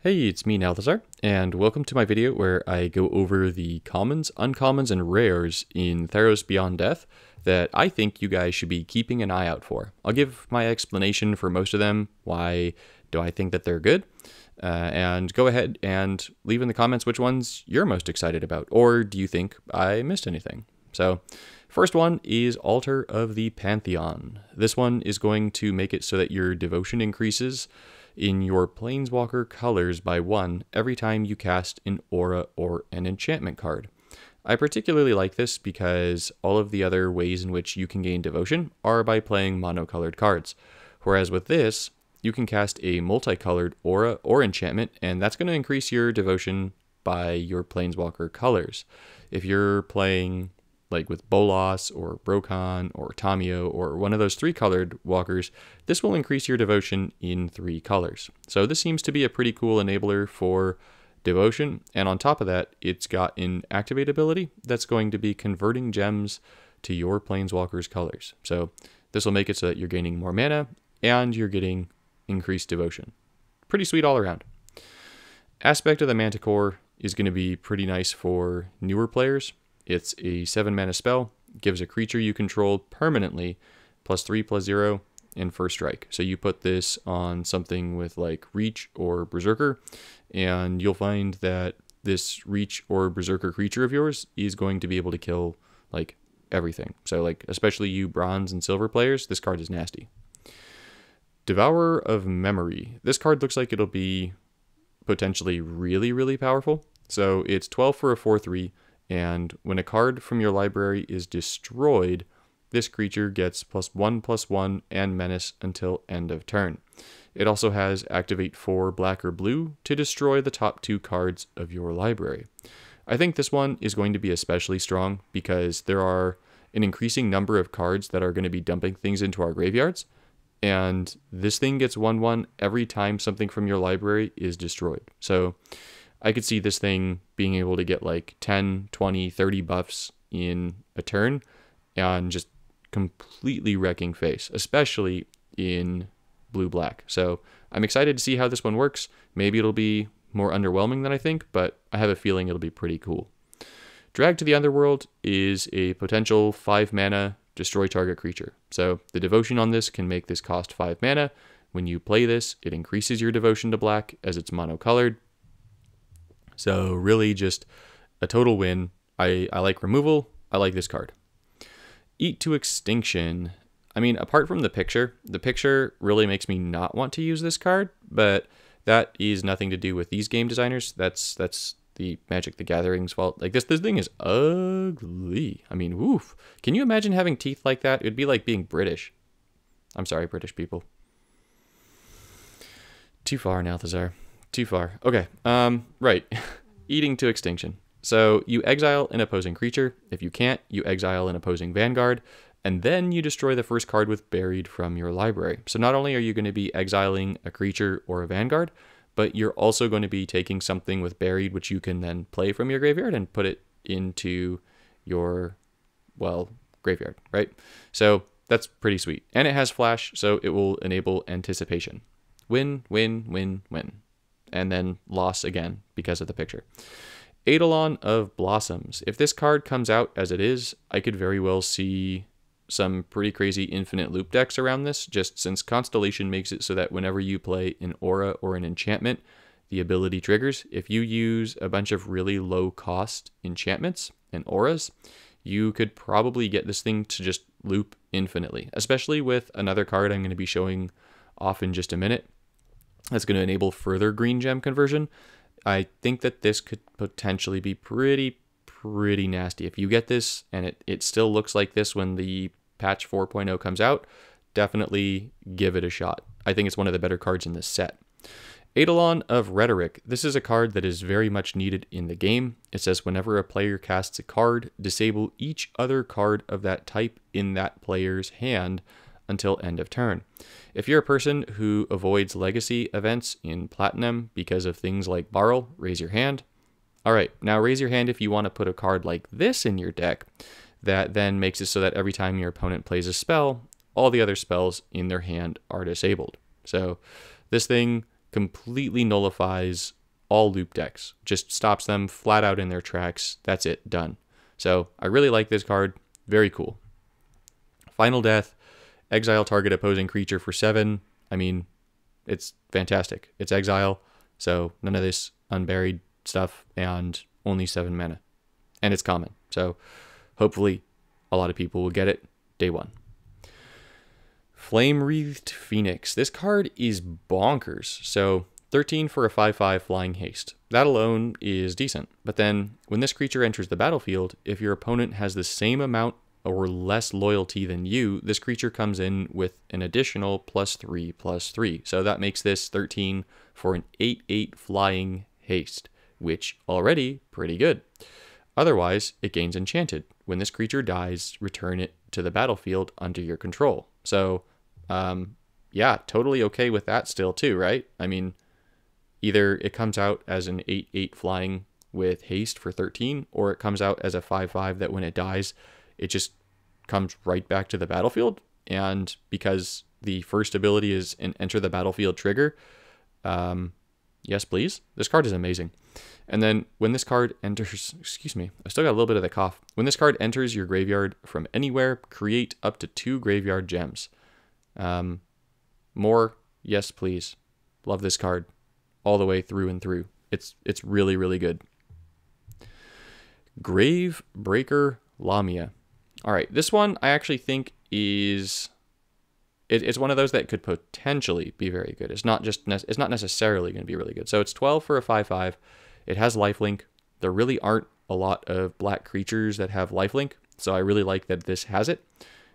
Hey, it's me, Nalthazar, and welcome to my video where I go over the commons, uncommons, and rares in Theros Beyond Death that I think you guys should be keeping an eye out for. I'll give my explanation for most of them, why do I think that they're good, and go ahead and leave in the comments which ones you're most excited about, or do you think I missed anything? So, first one is Altar of the Pantheon. This one is going to make it so that your devotion increases in your Planeswalker colors by 1 every time you cast an aura or an enchantment card. I particularly like this because all of the other ways in which you can gain devotion are by playing monocolored cards, whereas with this, you can cast a multicolored aura or enchantment, and that's going to increase your devotion by your Planeswalker colors. If you're playing like with Bolas or Brokan or Tamio or one of those 3-colored walkers, this will increase your devotion in 3 colors. So this seems to be a pretty cool enabler for devotion, and on top of that, it's got an activate ability that's going to be converting gems to your Planeswalker's colors. So this will make it so that you're gaining more mana and you're getting increased devotion. Pretty sweet all around. Aspect of the Manticore is going to be pretty nice for newer players. It's a 7-mana spell, gives a creature you control permanently +3/+0 and first strike. So you put this on something with like Reach or Berserker, and you'll find that this Reach or Berserker creature of yours is going to be able to kill like everything. So like especially you bronze and silver players, this card is nasty. Devourer of Memory. This card looks like it'll be potentially really powerful. So it's 12 for a 4/3. And when a card from your library is destroyed, this creature gets +1/+1 and menace until end of turn. It also has activate 4 black or blue to destroy the top 2 cards of your library. I think this one is going to be especially strong because there are an increasing number of cards that are going to be dumping things into our graveyards, and this thing gets 1/1 every time something from your library is destroyed. So I could see this thing being able to get like 10, 20, 30 buffs in a turn and just completely wrecking face, especially in blue-black. So I'm excited to see how this one works. Maybe it'll be more underwhelming than I think, but I have a feeling it'll be pretty cool. Drag to the Underworld is a potential 5-mana destroy target creature. So the devotion on this can make this cost 5 mana. When you play this, it increases your devotion to black as it's monocolored. So really just a total win. I like removal. I like this card. Eat to Extinction. I mean, apart from the picture really makes me not want to use this card, but that is nothing to do with these game designers. That's the Magic the Gathering's fault. Like this thing is ugly. I mean, woof. Can you imagine having teeth like that? It'd be like being British. I'm sorry, British people. Too far, Nalthazar. Too far. Okay, right. Eating to Extinction. So you exile an opposing creature. If you can't, you exile an opposing Vanguard, and then you destroy the first card with Buried from your library. So not only are you going to be exiling a creature or a Vanguard, but you're also going to be taking something with Buried, which you can then play from your graveyard and put it into your, well, graveyard, right? So that's pretty sweet. And it has Flash, so it will enable Anticipation. Win, win, win, win. And then loss again because of the picture. Eidolon of Blossoms. If this card comes out as it is, I could very well see some pretty crazy infinite loop decks around this, just since Constellation makes it so that whenever you play an aura or an enchantment, the ability triggers. If you use a bunch of really low cost enchantments and auras, you could probably get this thing to just loop infinitely, especially with another card I'm going to be showing off in just a minute. That's going to enable further green gem conversion. I think that this could potentially be pretty nasty. If you get this and it still looks like this when the patch 4.0 comes out, definitely give it a shot. I think it's one of the better cards in this set. Eidolon of Rhetoric. This is a card that is very much needed in the game. It says whenever a player casts a card, disable each other card of that type in that player's hand until end of turn. If you're a person who avoids legacy events in Platinum because of things like Barl, raise your hand. All right, now raise your hand if you want to put a card like this in your deck that then makes it so that every time your opponent plays a spell, all the other spells in their hand are disabled. So this thing completely nullifies all loop decks. Just stops them flat out in their tracks. That's it, done. So I really like this card. Very cool. Final Death, exile target opposing creature for 7. I mean, it's fantastic. It's exile, so none of this unburied stuff, and only 7 mana. And it's common, so hopefully a lot of people will get it day 1. Flame Wreathed Phoenix. This card is bonkers. So 13 for a 5/5 flying haste. That alone is decent. But then when this creature enters the battlefield, if your opponent has the same amount or less loyalty than you, this creature comes in with an additional +3/+3. So that makes this 13 for an 8/8 flying haste, which already pretty good. Otherwise, it gains enchanted. When this creature dies, return it to the battlefield under your control. So, yeah, totally okay with that still too, right? I mean, either it comes out as an 8/8 flying with haste for 13, or it comes out as a 5/5 that when it dies, it just comes right back to the battlefield. And because the first ability is an enter the battlefield trigger, yes, please. This card is amazing. And then when this card enters, excuse me, I still got a little bit of the cough. When this card enters your graveyard from anywhere, create up to 2 graveyard gems. More, yes, please. Love this card all the way through and through. It's really, really good. Gravebreaker Lamia. All right, this one I actually think is it's one of those that could potentially be very good. It's not necessarily going to be really good. So it's 12 for a 5/5. It has lifelink. There really aren't a lot of black creatures that have lifelink, so I really like that this has it.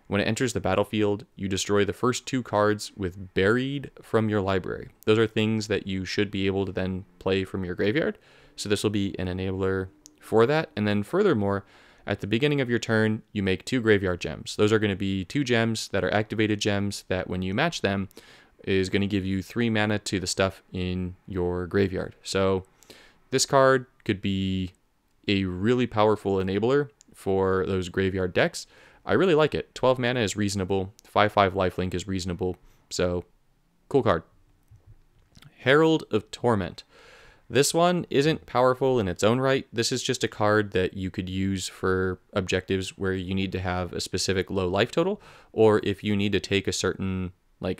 When it enters the battlefield, you destroy the first 2 cards with Buried from your library. Those are things that you should be able to then play from your graveyard. So this will be an enabler for that. And then furthermore, at the beginning of your turn, you make 2 graveyard gems. Those are going to be 2 gems that are activated gems that when you match them is going to give you 3 mana to the stuff in your graveyard. So this card could be a really powerful enabler for those graveyard decks. I really like it. 12 mana is reasonable. 5/5 lifelink is reasonable. So, cool card. Herald of Torment. This one isn't powerful in its own right. This is just a card that you could use for objectives where you need to have a specific low life total, or if you need to take a certain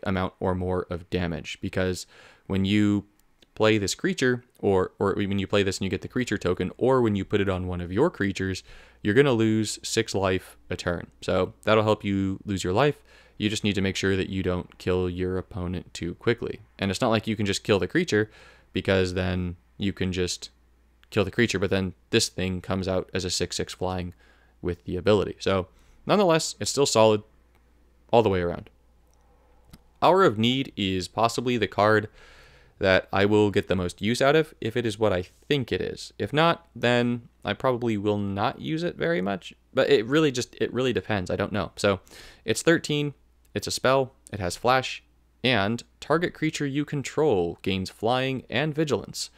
amount or more of damage. Because when you play this creature, or when you play this and you get the creature token, or when you put it on one of your creatures, you're going to lose 6 life a turn. So that'll help you lose your life. You just need to make sure that you don't kill your opponent too quickly. And it's not like you can just kill the creature, because then you can just kill the creature, but then this thing comes out as a 6/6 flying with the ability. So nonetheless, it's still solid all the way around. Hour of Need is possibly the card that I will get the most use out of if it is what I think it is. If not, then I probably will not use it very much, but it really depends. I don't know. So it's 13, it's a spell, it has flash, and target creature you control gains flying and vigilance,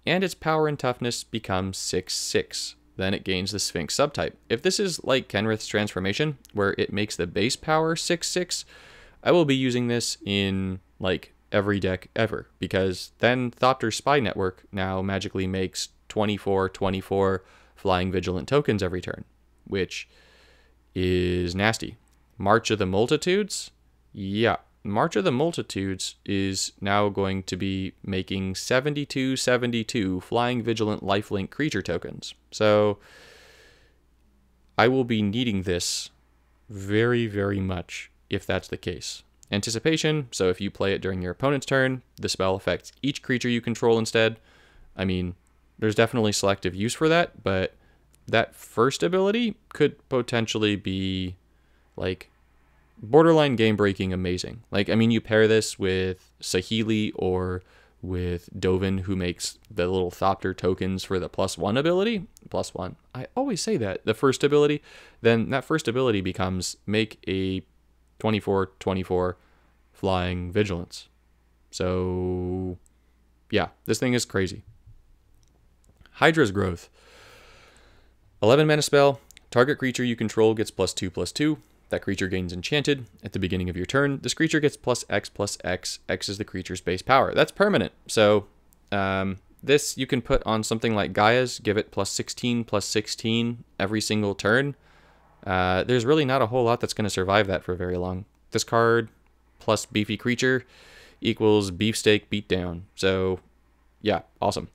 and its power and toughness becomes 6/6. Then it gains the Sphinx subtype. If this is like Kenrith's transformation, where it makes the base power 6/6, I will be using this in every deck ever, because then Thopter's Spy Network now magically makes 24/24 flying vigilant tokens every turn, which is nasty. March of the Multitudes? Yeah, March of the Multitudes is now going to be making 72/72 flying vigilant lifelink creature tokens. So I will be needing this very, very much if that's the case. Anticipation, so if you play it during your opponent's turn, the spell affects each creature you control instead. I mean, there's definitely selective use for that, but that first ability could potentially be borderline game-breaking amazing. I mean, you pair this with Saheeli or with Dovin, who makes the little Thopter tokens for the +1 ability. +1. I always say that. The first ability. Then that first ability becomes make a 24/24 flying vigilance. So yeah, this thing is crazy. Hydra's Growth. 11 mana spell. Target creature you control gets +2/+2. That creature gains enchanted at the beginning of your turn. This creature gets +X. X is the creature's base power. That's permanent. So this you can put on something like Gaia's, give it +16 every single turn. There's really not a whole lot that's going to survive that for very long. This card plus beefy creature equals beefsteak beatdown. So yeah, awesome.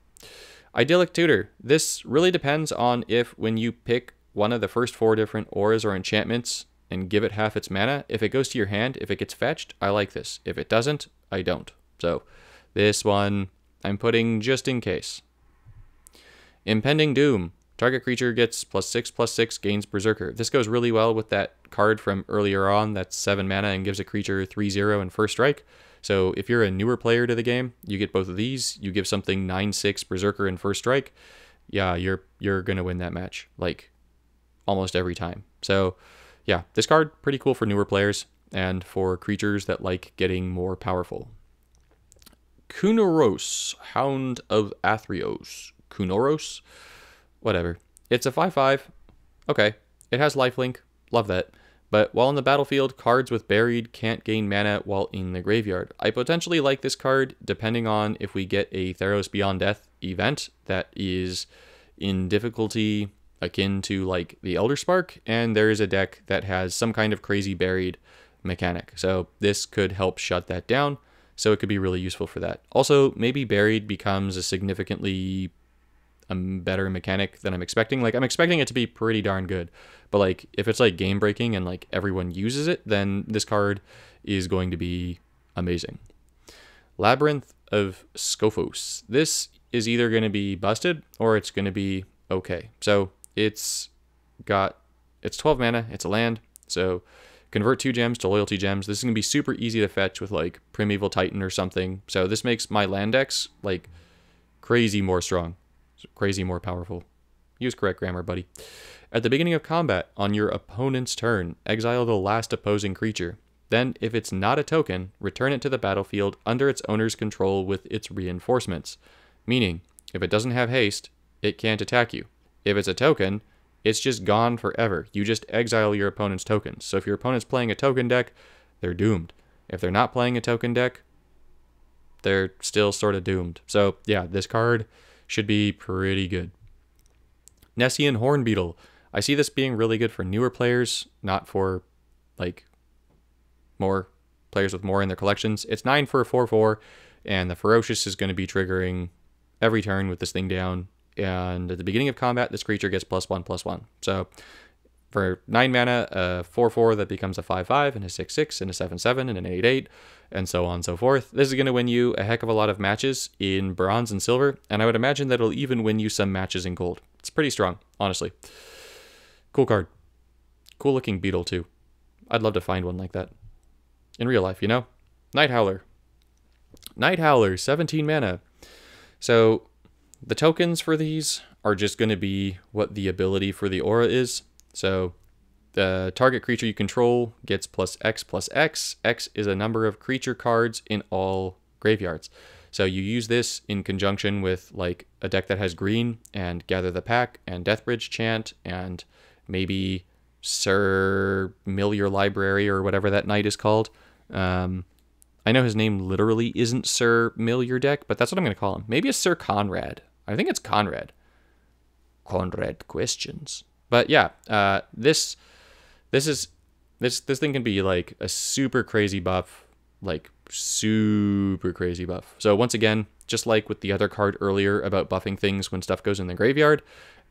Idyllic Tutor. This really depends on if when you pick one of the first 4 different auras or enchantments and give it half its mana, if it goes to your hand, if it gets fetched, I like this. If it doesn't, I don't. So this one I'm putting just in case. Impending Doom. Target creature gets +6/+6, gains Berserker. This goes really well with that card from earlier on that's 7 mana and gives a creature 3/0 and first strike. So if you're a newer player to the game, you get both of these. You give something 9/6 Berserker and first strike. Yeah, you're gonna win that match like almost every time. So yeah, this card pretty cool for newer players and for creatures that like getting more powerful. Kunoros, Hound of Athreos. Kunoros? Whatever. It's a 5/5. Okay. It has lifelink. Love that. But while in the battlefield, cards with buried can't gain mana while in the graveyard. I potentially like this card depending on if we get a Theros Beyond Death event that is in difficulty akin to like the Elder Spark, and there is a deck that has some kind of crazy buried mechanic. So this could help shut that down. So it could be really useful for that. Also, maybe buried becomes a significantly better mechanic than I'm expecting. Like, I'm expecting it to be pretty darn good, but like if it's like game breaking and like everyone uses it, then this card is going to be amazing. Labyrinth of Scophos. This is either going to be busted or it's going to be okay. So it's 12 mana, it's a land, so convert 2 gems to loyalty gems. This is going to be super easy to fetch with like Primeval Titan or something. So this makes my land decks like crazy more strong. Crazy more powerful. Use correct grammar, buddy. At the beginning of combat, on your opponent's turn, exile the last opposing creature. Then, if it's not a token, return it to the battlefield under its owner's control with its reinforcements. Meaning, if it doesn't have haste, it can't attack you. If it's a token, it's just gone forever. You just exile your opponent's tokens. So if your opponent's playing a token deck, they're doomed. If they're not playing a token deck, they're still sort of doomed. So yeah, this card should be pretty good. Nessian Hornbeetle. I see this being really good for newer players, not for like more players with more in their collections. It's 9 for a 4/4, and the Ferocious is going to be triggering every turn with this thing down. And at the beginning of combat, this creature gets +1/+1. So for 9 mana, a 4/4 that becomes a 5/5 and a 6/6 and a 7/7 and an 8/8 and so on and so forth. This is going to win you a heck of a lot of matches in bronze and silver, and I would imagine that it'll even win you some matches in gold. It's pretty strong, honestly. Cool card. Cool looking beetle too. I'd love to find one like that in real life, you know? Night Howler. Night Howler, 17 mana. So the tokens for these are just going to be what the ability for the aura is. So the target creature you control gets +X/+X. X is a number of creature cards in all graveyards. So you use this in conjunction with like a deck that has green and Gather the Pack and Deathbridge Chant and maybe Sir Mill Your Library or whatever that knight is called. I know his name literally isn't Sir Mill Your Deck, but that's what I'm going to call him. Maybe it's Sir Conrad. I think it's Conrad. Conrad questions. But yeah, this thing can be like a super crazy buff, like super crazy buff. So once again, just like with the other card earlier about buffing things when stuff goes in the graveyard,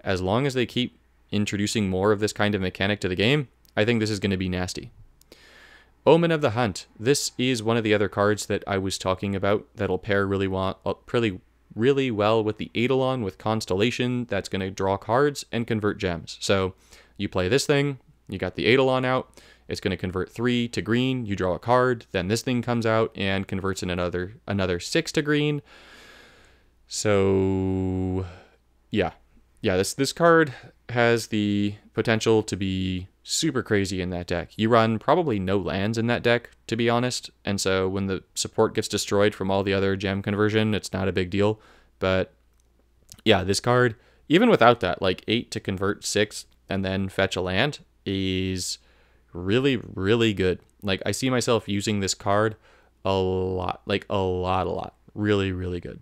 as long as they keep introducing more of this kind of mechanic to the game, I think this is going to be nasty. Omen of the Hunt. This is one of the other cards that I was talking about that'll pair really well with the Eidolon with Constellation. That's going to draw cards and convert gems. So you play this thing, you got the Eidolon out, it's going to convert 3 to green, you draw a card, then this thing comes out and converts in another 6 to green. So yeah, this card has the potential to be super crazy in that deck. You run probably no lands in that deck, to be honest, and so when the support gets destroyed from all the other gem conversion, it's not a big deal. But yeah, this card, even without that, like 8 to convert 6 and then fetch a land is really, really good. Like, I see myself using this card a lot. Like, a lot. Really, really good.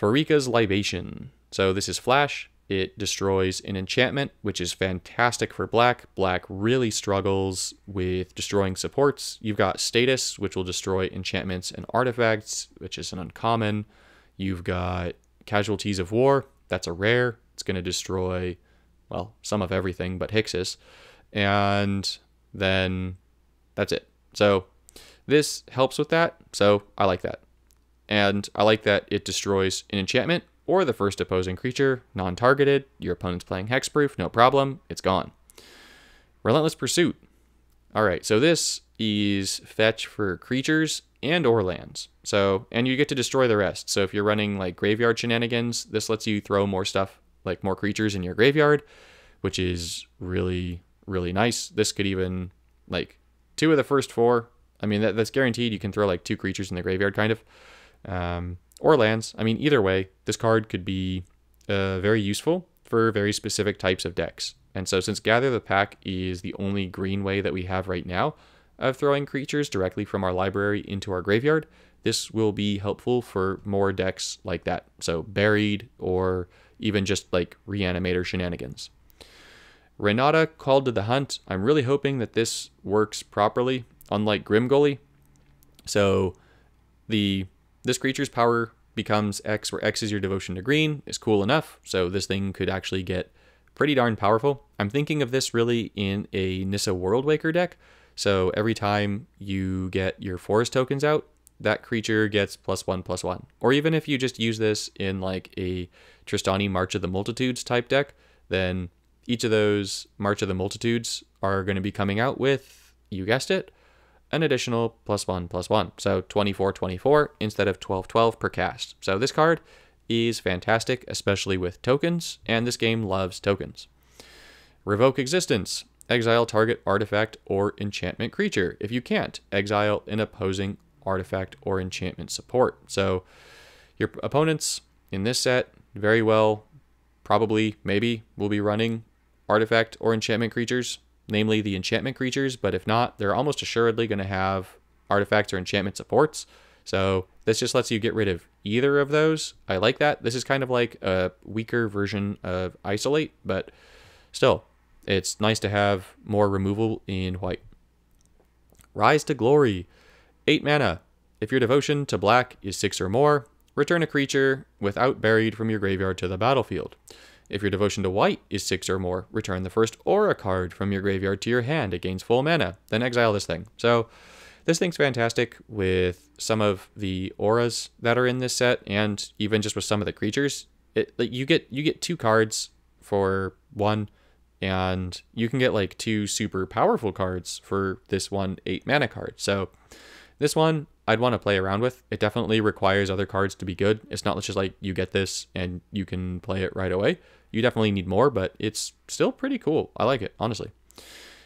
Farika's Libation. So this is flash. It destroys an enchantment, which is fantastic for black. Black really struggles with destroying supports. You've got Status, which will destroy enchantments and artifacts, which is an uncommon. You've got Casualties of War. That's a rare. It's going to destroy, well, some of everything but Hixus. And then that's it. So this helps with that. So I like that. And I like that it destroys an enchantment or the first opposing creature, non-targeted. Your opponent's playing hexproof, no problem. It's gone. Relentless Pursuit. All right, so this is fetch for creatures and or lands. So, and you get to destroy the rest. So if you're running like graveyard shenanigans, this lets you throw more stuff, like more creatures in your graveyard, which is really, really nice. This could even, like, 2 of the first 4. I mean, that's guaranteed. You can throw like 2 creatures in the graveyard, kind of. Or lands. I mean, either way, this card could be very useful for very specific types of decks. And so since Gather the Pack is the only green way that we have right now of throwing creatures directly from our library into our graveyard, this will be helpful for more decks like that. So Buried or even just like Reanimator shenanigans. Renata, Called to the Hunt. I'm really hoping that this works properly, unlike Grimgully. So this creature's power becomes X, where X is your devotion to green, is cool enough. So this thing could actually get pretty darn powerful. I'm thinking of this really in a Nissa Worldwaker deck. So every time you get your forest tokens out, that creature gets +1/+1. Or even if you just use this in like a Tristani March of the Multitudes type deck, then each of those March of the Multitudes are going to be coming out with, you guessed it, an additional +1/+1. So 24/24 instead of 12/12 per cast. So this card is fantastic, especially with tokens, and this game loves tokens. Revoke Existence. Exile target artifact or enchantment creature. If you can't, exile an opposing artifact or enchantment support. So your opponents in this set very well, probably, maybe, will be running artifact or enchantment creatures, namely the enchantment creatures, but if not, they're almost assuredly going to have artifacts or enchantment supports. So this just lets you get rid of either of those. I like that. This is kind of like a weaker version of Isolate, but still, it's nice to have more removal in white. Rise to Glory. 8 mana. If your devotion to black is 6 or more, return a creature without Buried from your graveyard to the battlefield. If your devotion to white is 6 or more, return the first aura card from your graveyard to your hand. It gains full mana. Then exile this thing. So this thing's fantastic with some of the auras that are in this set, and even just with some of the creatures. You get 2 cards for 1, and you can get like 2 super powerful cards for this one 8 mana card. So this one I'd want to play around with. It definitely requires other cards to be good. It's not just like you get this and you can play it right away. You definitely need more, but it's still pretty cool. I like it, honestly.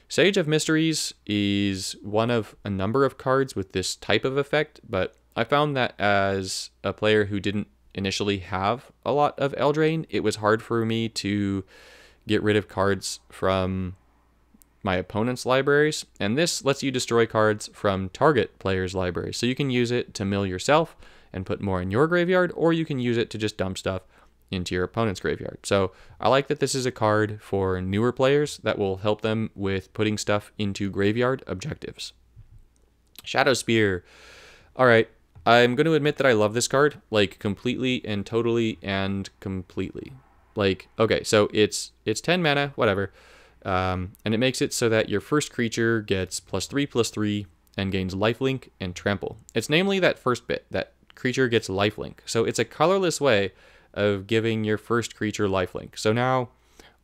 Sage of Mysteries is one of a number of cards with this type of effect, but I found that as a player who didn't initially have a lot of Eldraine, it was hard for me to get rid of cards from my opponent's libraries, and this lets you destroy cards from target players' libraries. So you can use it to mill yourself and put more in your graveyard, or you can use it to just dump stuff into your opponent's graveyard. So I like that this is a card for newer players that will help them with putting stuff into graveyard objectives. Shadow Spear. All right, I'm going to admit that I love this card, like completely and totally and completely. Like, okay, so it's 10 mana, whatever. And it makes it so that your first creature gets +3/+3 and gains lifelink and trample. It's namely that first bit, that creature gets lifelink. So it's a colorless way of giving your first creature lifelink. So now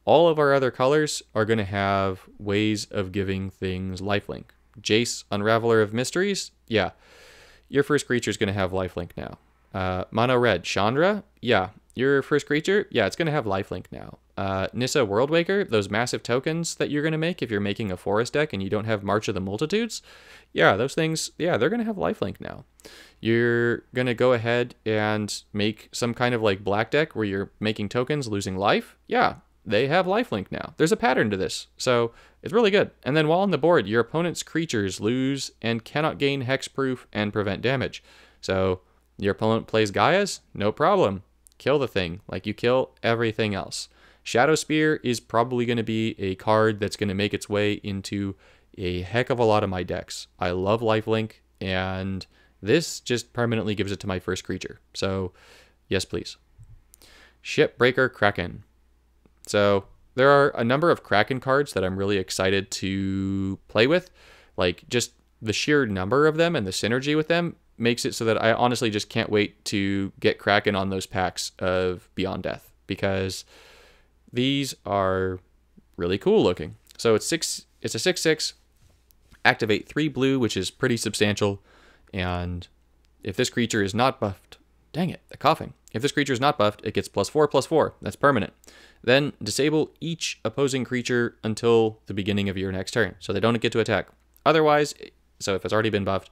all of our other colors are going to have ways of giving things lifelink. Jace, Unraveler of Mysteries, yeah, your first creature is going to have lifelink now. Mono Red, Chandra, yeah, your first creature, yeah, it's going to have lifelink now. Nissa Worldwaker, those massive tokens that you're going to make if you're making a forest deck and you don't have March of the Multitudes, yeah, those things, yeah, they're going to have lifelink now. You're going to go ahead and make some kind of like black deck where you're making tokens, losing life, yeah, they have lifelink now. There's a pattern to this, so it's really good. And then while on the board, your opponent's creatures lose and cannot gain hexproof and prevent damage. So your opponent plays Gaia's, no problem. Kill the thing like you kill everything else. Shadow Spear is probably going to be a card that's going to make its way into a heck of a lot of my decks. I love lifelink, and this just permanently gives it to my first creature. So yes, please. Shipbreaker Kraken. So there are a number of Kraken cards that I'm really excited to play with. Like just the sheer number of them and the synergy with them makes it so that I honestly just can't wait to get Kraken on those packs of Beyond Death, because these are really cool looking. So it's a 6/6, activate 3 blue, which is pretty substantial. And if this creature is not buffed, dang it, the coughing. If this creature is not buffed, it gets +4/+4. That's permanent. Then disable each opposing creature until the beginning of your next turn, so they don't get to attack. Otherwise, so if it's already been buffed,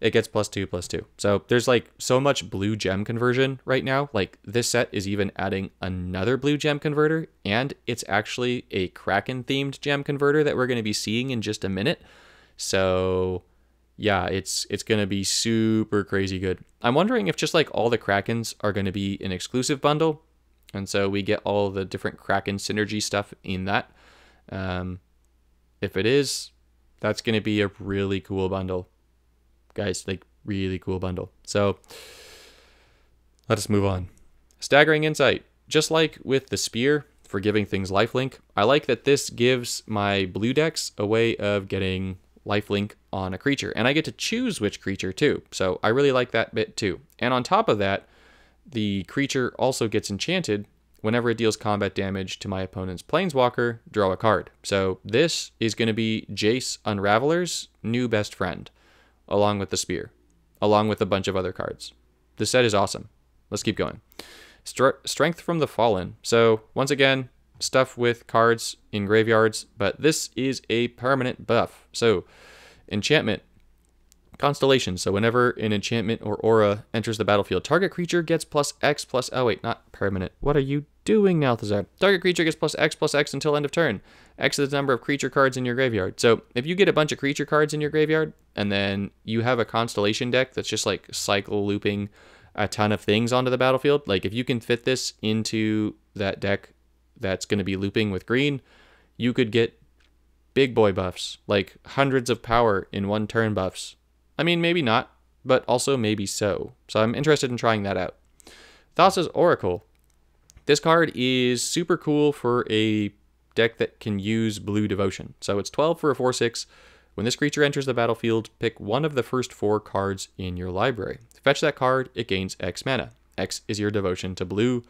it gets +2/+2. So there's like so much blue gem conversion right now. Like this set is even adding another blue gem converter, and it's actually a Kraken themed gem converter that we're going to be seeing in just a minute. So yeah, it's going to be super crazy good. I'm wondering if just like all the Krakens are going to be an exclusive bundle, and so we get all the different Kraken synergy stuff in that. If it is, that's going to be a really cool bundle. Guys, like really cool bundle. So let us move on. Staggering Insight. Just like with the Spear for giving things lifelink, I like that this gives my blue decks a way of getting lifelink on a creature, and I get to choose which creature too. So I really like that bit too. And on top of that, the creature also gets enchanted whenever it deals combat damage to my opponent's planeswalker, draw a card. So this is going to be Jace Unraveler's new best friend, along with the Spear, along with a bunch of other cards. The set is awesome. Let's keep going. Strength from the Fallen. So once again, stuff with cards in graveyards, but this is a permanent buff. So enchantment, constellation. So whenever an enchantment or aura enters the battlefield, target creature gets +X +, oh wait, not permanent. What are you doing, Malthazar? Target creature gets +X until end of turn. X is the number of creature cards in your graveyard. So if you get a bunch of creature cards in your graveyard, and then you have a constellation deck that's just like cycle looping a ton of things onto the battlefield, like if you can fit this into that deck that's going to be looping with green, you could get big boy buffs, like hundreds of power in one turn buffs. I mean, maybe not, but also maybe so. So I'm interested in trying that out. Thassa's Oracle. This card is super cool for a deck that can use blue devotion. So it's 12 for a 4/6. When this creature enters the battlefield, pick one of the first 4 cards in your library. Fetch that card, it gains X mana. X is your devotion to blue,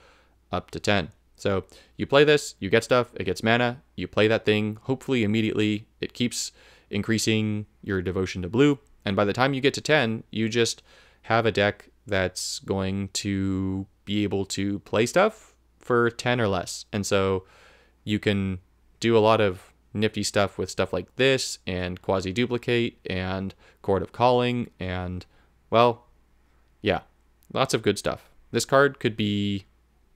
up to 10. So you play this, you get stuff, it gets mana, you play that thing, hopefully immediately it keeps increasing your devotion to blue, and by the time you get to 10, you just have a deck that's going to be able to play stuff for 10 or less. And so you can do a lot of nifty stuff with stuff like this, and quasi-duplicate, and Chord of Calling, and, well, yeah, lots of good stuff. This card could be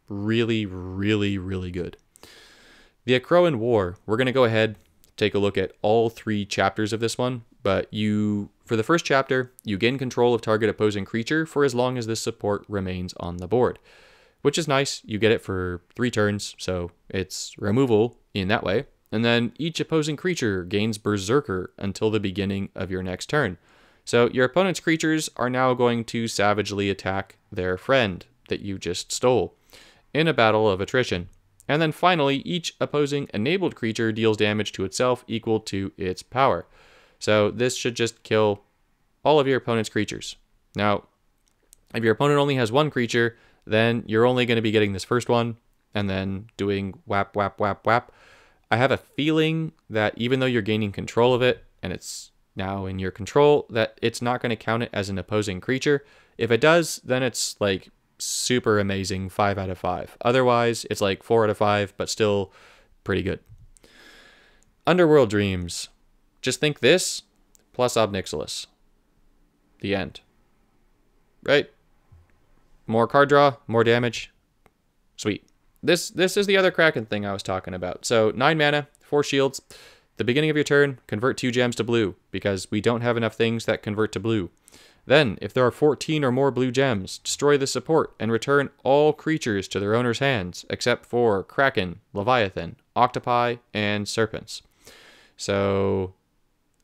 really, really, really good. The Akroan War. We're going to go ahead, take a look at all 3 chapters of this one, but for the first chapter, you gain control of target opposing creature for as long as this support remains on the board, which is nice. You get it for 3 turns, so it's removal in that way. And then each opposing creature gains Berserker until the beginning of your next turn. So your opponent's creatures are now going to savagely attack their friend that you just stole in a battle of attrition. And then finally, each opposing enabled creature deals damage to itself equal to its power. So this should just kill all of your opponent's creatures. Now, if your opponent only has 1 creature, then you're only going to be getting this first one, and then doing whap, whap, whap, whap. I have a feeling that even though you're gaining control of it, and it's now in your control, that it's not going to count it as an opposing creature. If it does, then it's like super amazing, 5 out of 5. Otherwise, it's like 4 out of 5, but still pretty good. Underworld Dreams. Just think this plus Ob Nixilis. The end. Right? More card draw, more damage. Sweet. this is the other Kraken thing I was talking about. So 9 mana, 4 shields. The beginning of your turn, convert 2 gems to blue, because we don't have enough things that convert to blue. Then, if there are 14 or more blue gems, destroy the support and return all creatures to their owner's hands, except for Kraken, Leviathan, Octopi, and Serpents. So,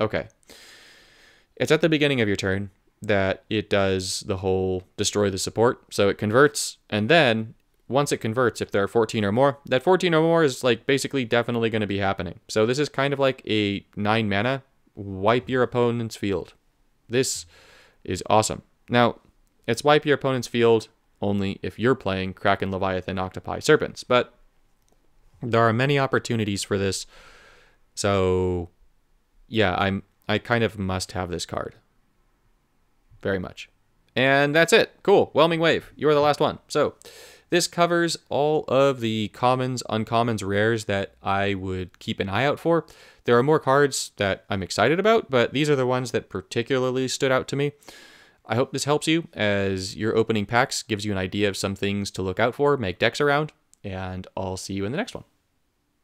okay. It's at the beginning of your turn that it does the whole destroy the support. So it converts, and then once it converts, if there are 14 or more, that 14 or more is like basically definitely going to be happening. So this is kind of like a 9 mana, wipe your opponent's field. This is awesome. Now, it's wipe your opponent's field only if you're playing Kraken, Leviathan, Octopi, Serpents, but there are many opportunities for this. So yeah, I kind of must have this card. Very much. And that's it. Cool. Whelming Wave. You are the last one. So this covers all of the commons, uncommons, rares that I would keep an eye out for. There are more cards that I'm excited about, but these are the ones that particularly stood out to me. I hope this helps you as your opening packs, gives you an idea of some things to look out for, make decks around, and I'll see you in the next one.